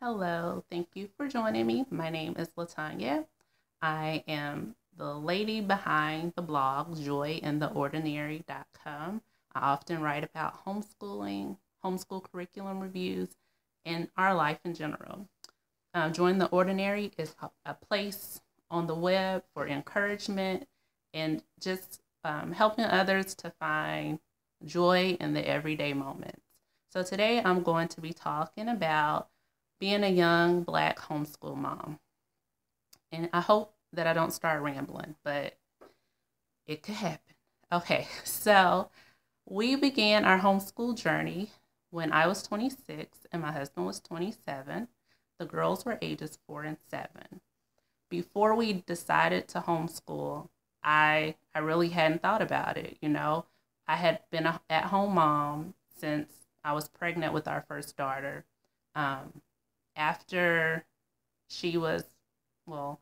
Hello, thank you for joining me. My name is Latanya. I am the lady behind the blog joyintheordinary.com. I often write about homeschooling, homeschool curriculum reviews, and our life in general. Join the Ordinary is a place on the web for encouragement and just helping others to find joy in the everyday moments. So today I'm going to be talking about being a young Black homeschool mom. And I hope that I don't start rambling, but it could happen. Okay, so we began our homeschool journey when I was 26 and my husband was 27. The girls were ages 4 and 7. Before we decided to homeschool, I really hadn't thought about it. I had been a at home mom since I was pregnant with our first daughter. Um, After she was, well,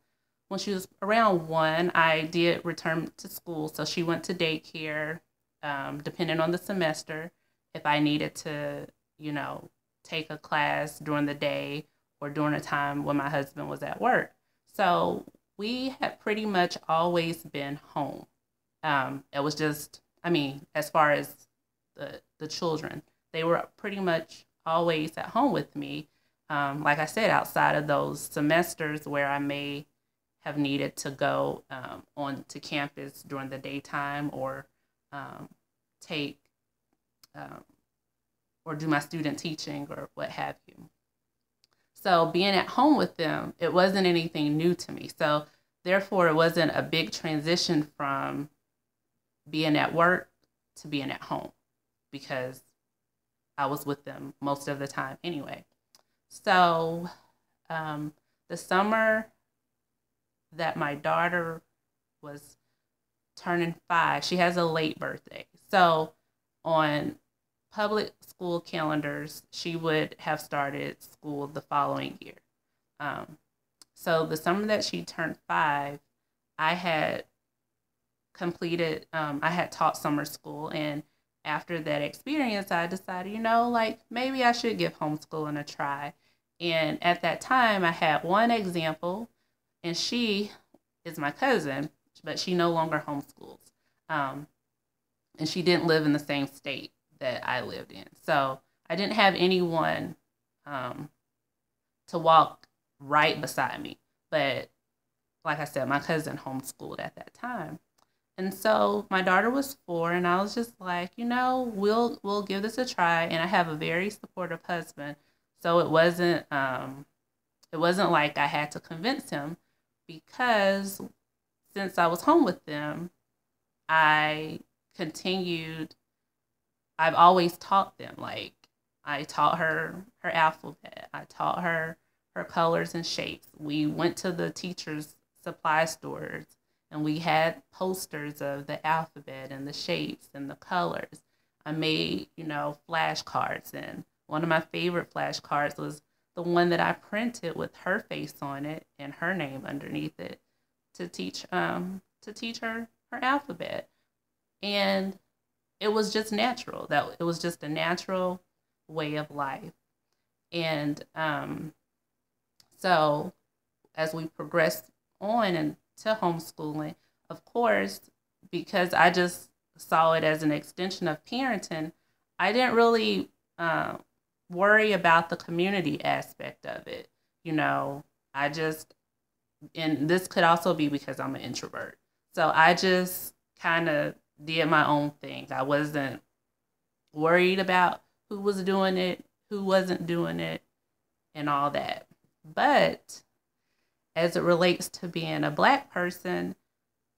when she was around 1, I did return to school. So she went to daycare, depending on the semester, if I needed to, you know, take a class during the day or during a time when my husband was at work. So we had pretty much always been home. It was just, I mean, as far as the children, they were pretty much always at home with me. Like I said, outside of those semesters where I may have needed to go on to campus during the daytime or um, take um, or do my student teaching or what have you. So being at home with them, it wasn't anything new to me. So therefore, it wasn't a big transition from being at work to being at home because I was with them most of the time anyway. So um, the summer that my daughter was turning 5, she has a late birthday. So on public school calendars, she would have started school the following year. Um, so the summer that she turned 5, I had I had taught summer school. And after that experience, I decided, like maybe I should give homeschooling a try. And at that time, I had one example, and she is my cousin, but she no longer homeschools. Um, and she didn't live in the same state that I lived in. So I didn't have anyone um, to walk right beside me. But like I said, my cousin homeschooled at that time. And so my daughter was 4, and I was just like, we'll give this a try. And I have a very supportive husband, so it wasn't like I had to convince him because since I was home with them, I continued. I've always taught them. Like I taught her alphabet. I taught her colors and shapes. We went to the teachers' supply stores and we had posters of the alphabet and the shapes and the colors. I made, flashcards, and one of my favorite flashcards was the one that I printed with her face on it and her name underneath it to teach her alphabet. And it was just natural. That it was just a natural way of life. And so as we progressed on into homeschooling, of course, because I just saw it as an extension of parenting, I didn't really worry about the community aspect of it. You know, I just, and this could also be because I'm an introvert. So I just kind of did my own thing. I wasn't worried about who was doing it, who wasn't doing it, and all that. But as it relates to being a Black person,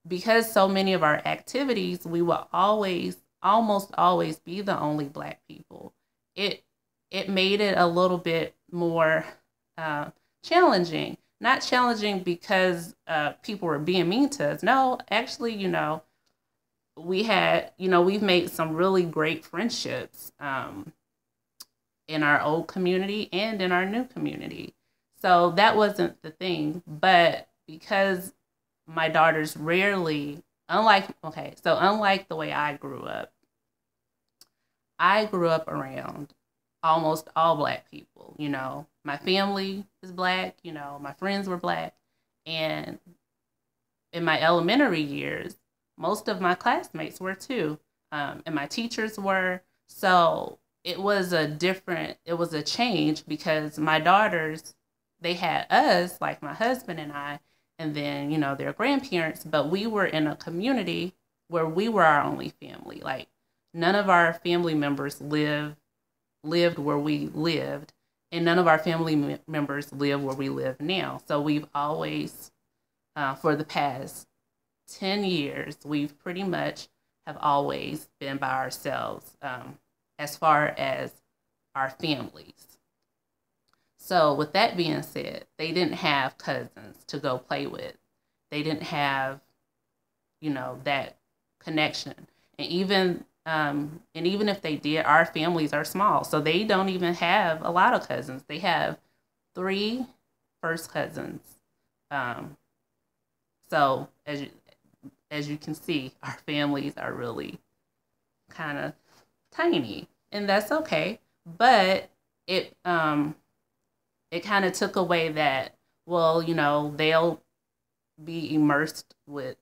because so many of our activities, we will almost always be the only Black people. It it made it a little bit more uh, challenging. Not challenging because people were being mean to us. No, actually, we've made some really great friendships in our old community and in our new community. So that wasn't the thing. But because my daughters rarely, unlike the way I grew up around almost all Black people. You know, my family is Black, you know, my friends were Black. And in my elementary years, most of my classmates were too. And my teachers were. So it was a change because my daughters, they had us, like my husband and I, and then, you know, their grandparents, but we were in a community where we were our only family. Like none of our family members lived where we lived, and none of our family members live where we live now. So we've always, for the past 10 years, we've pretty much have always been by ourselves as far as our families. So, with that being said, they didn't have cousins to go play with. They didn't have, you know, that connection. And even if they did, our families are small, so they don't even have a lot of cousins. They have three first cousins. Um, so as you can see, our families are really kind of tiny, and that's okay. But it kind of took away that, well, you know, they'll be immersed with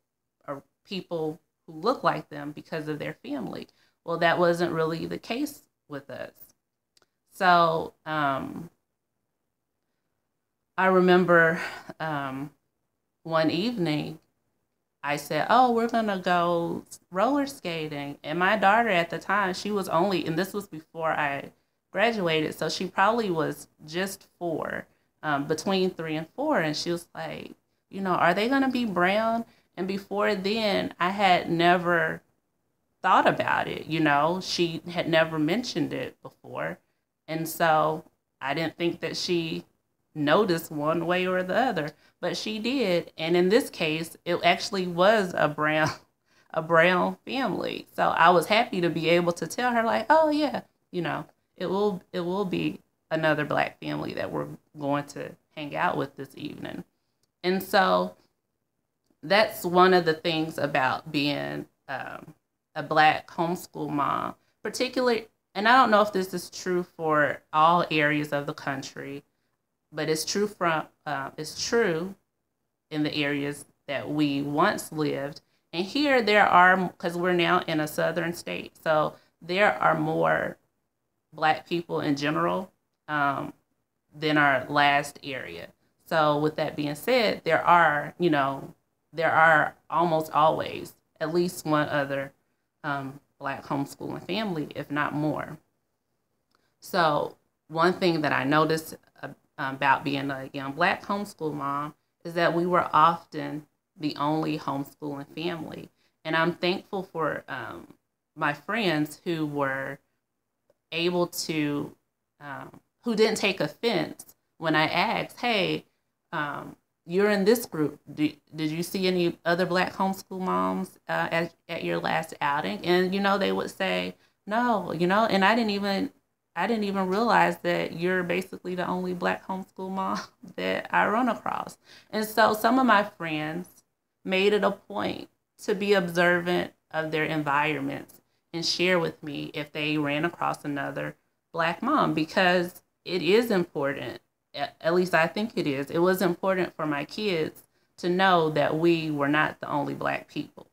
people who look like them because of their family. Well, that wasn't really the case with us. So I remember one evening I said, "Oh, we're gonna go roller skating." And my daughter at the time, she was only, and this was before I graduated, so she probably was just 4, between 3 and 4. And she was like, "You know, are they gonna be brown?" And before then, I had never thought about it. You know, she had never mentioned it before, and so I didn't think that she noticed one way or the other, but she did. And in this case, it actually was a brown family. So I was happy to be able to tell her, like, "Oh yeah, you know, it will be another Black family that we're going to hang out with this evening." And so that's one of the things about being a Black homeschool mom, particularly. And I don't know if this is true for all areas of the country, but it's true in the areas that we once lived. And here there are, because we're now in a southern state, so there are more Black people in general than our last area. So with that being said, there are almost always at least one other Black homeschooling family, if not more. So one thing that I noticed about being a young Black homeschool mom is that we were often the only homeschooling family. And I'm thankful for my friends who were able to, who didn't take offense when I asked, "Hey, you're in this group. Did you see any other Black homeschool moms at your last outing?" And, you know, they would say, "No, you know," and I didn't even realize that you're basically the only Black homeschool mom that I run across. And so some of my friends made it a point to be observant of their environments and share with me if they ran across another Black mom, because it is important. At least I think it is. It was important for my kids to know that we were not the only Black people.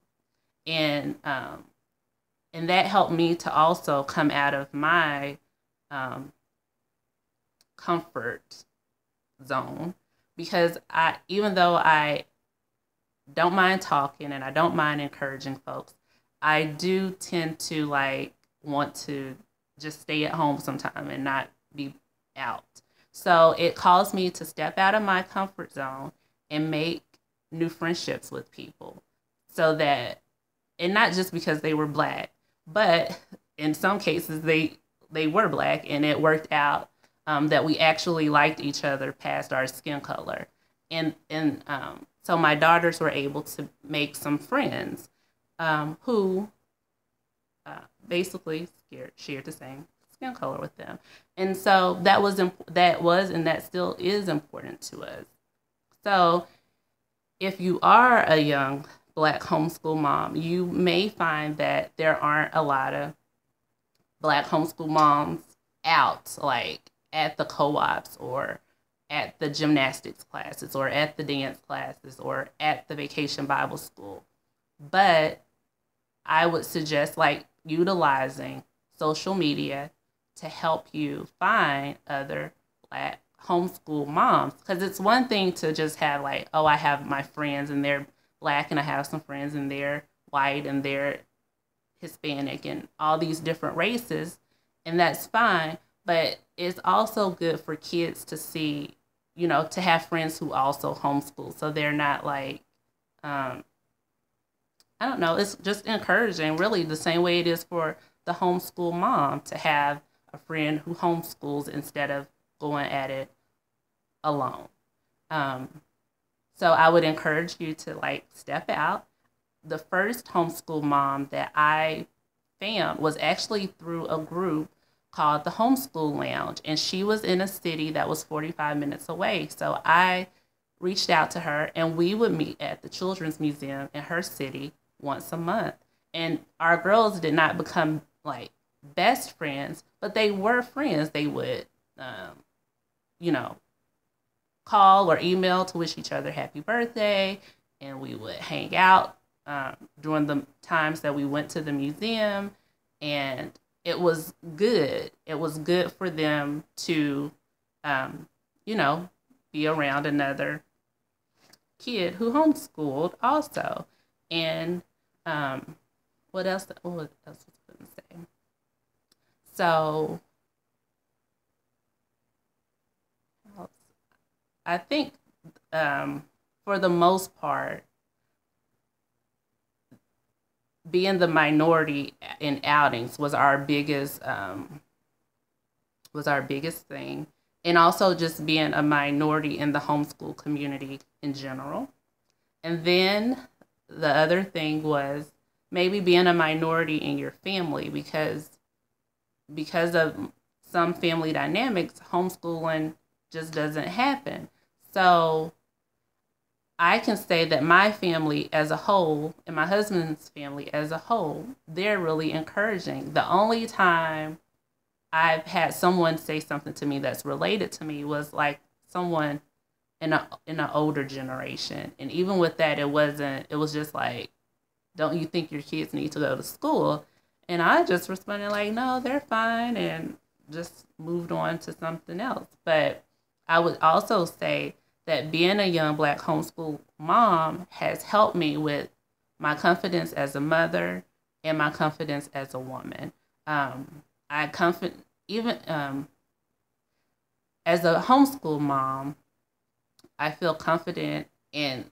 And that helped me to also come out of my comfort zone, because even though I don't mind talking and I don't mind encouraging folks, I do tend to like want to just stay at home sometime and not be out. So it caused me to step out of my comfort zone and make new friendships with people, so that, and not just because they were Black, but in some cases they were Black, and it worked out that we actually liked each other past our skin color. And so my daughters were able to make some friends who basically shared the same skin color with them. And so and that still is important to us. So if you are a young Black homeschool mom, you may find that there aren't a lot of Black homeschool moms out, like at the co-ops or at the gymnastics classes or at the dance classes or at the vacation Bible school. But I would suggest like utilizing social media to help you find other Black homeschool moms. Because it's one thing to just have like, oh, I have my friends and they're Black, and I have some friends and they're white and they're Hispanic and all these different races, and that's fine. But it's also good for kids to see, to have friends who also homeschool, so they're not like, I don't know, it's just encouraging, really, the same way it is for the homeschool mom to have a friend who homeschools instead of going at it alone. So I would encourage you to like step out. The first homeschool mom that I found was actually through a group called the Homeschool Lounge, and she was in a city that was 45 minutes away. So I reached out to her, and we would meet at the Children's Museum in her city once a month. And our girls did not become like best friends, but they were friends. They would, you know, call or email to wish each other happy birthday, and we would hang out during the times that we went to the museum, and it was good. It was good for them to, be around another kid who homeschooled also. And what else? What else was I going to say? So I think for the most part, being the minority in outings was our biggest thing, and also just being a minority in the homeschool community in general. And then the other thing was maybe being a minority in your family, because of some family dynamics, homeschooling just doesn't happen. So I can say that my family as a whole and my husband's family as a whole, they're really encouraging. The only time I've had someone say something to me that's related to me was like someone in an older generation. And even with that, it was just like, don't you think your kids need to go to school? And I just responded like, no, they're fine, and just moved on to something else. But I would also say that being a young Black homeschool mom has helped me with my confidence as a mother and my confidence as a woman. Even as a homeschool mom, I feel confident in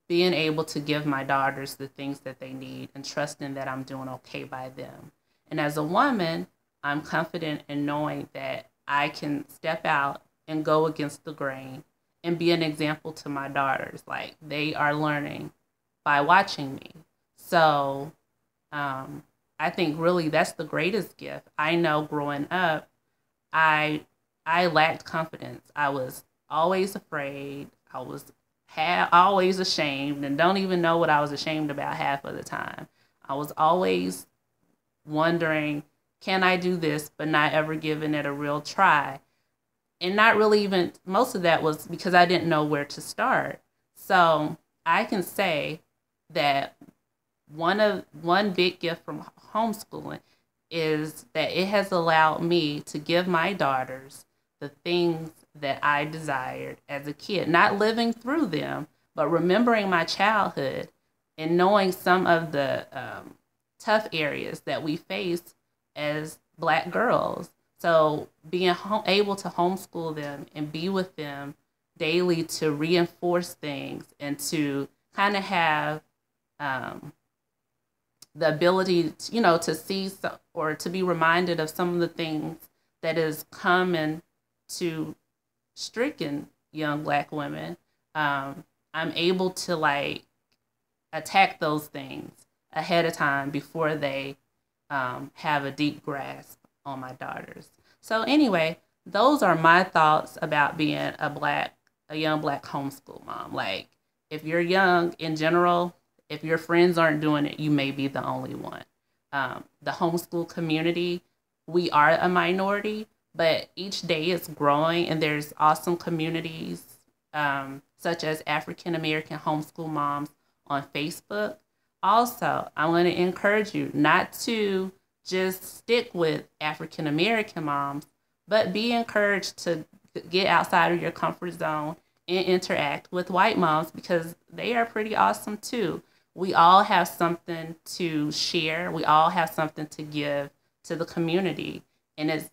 being able to give my daughters the things that they need and trusting that I'm doing okay by them. And as a woman, I'm confident in knowing that I can step out and go against the grain and be an example to my daughters. Like, they are learning by watching me. So I think really that's the greatest gift. I know growing up, I lacked confidence. I was always afraid. I was always ashamed, and don't even know what I was ashamed about half of the time. I was always wondering, can I do this, but not ever giving it a real try. And not really even, most of that was because I didn't know where to start. So I can say that one big gift from homeschooling is that it has allowed me to give my daughters the things that I desired as a kid, not living through them, but remembering my childhood and knowing some of the tough areas that we face as Black girls. So being able to homeschool them and be with them daily to reinforce things and to kind of have the ability to, to see or to be reminded of some of the things that is common to stricken young Black women, I'm able to like attack those things ahead of time before they have a deep grasp on my daughters. So anyway, those are my thoughts about being a young Black homeschool mom. Like, if you're young in general, if your friends aren't doing it, you may be the only one. The homeschool community we are a minority, but each day is growing, and there's awesome communities such as African American homeschool moms on Facebook. Also, I want to encourage you not to just stick with African American moms, but be encouraged to get outside of your comfort zone and interact with white moms because they are pretty awesome too. We all have something to share, we all have something to give to the community, and it's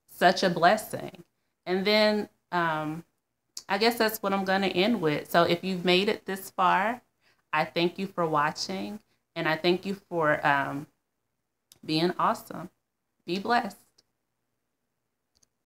such a blessing. And then I guess that's what I'm going to end with. So if you've made it this far, I thank you for watching, and I thank you for being awesome. Be blessed.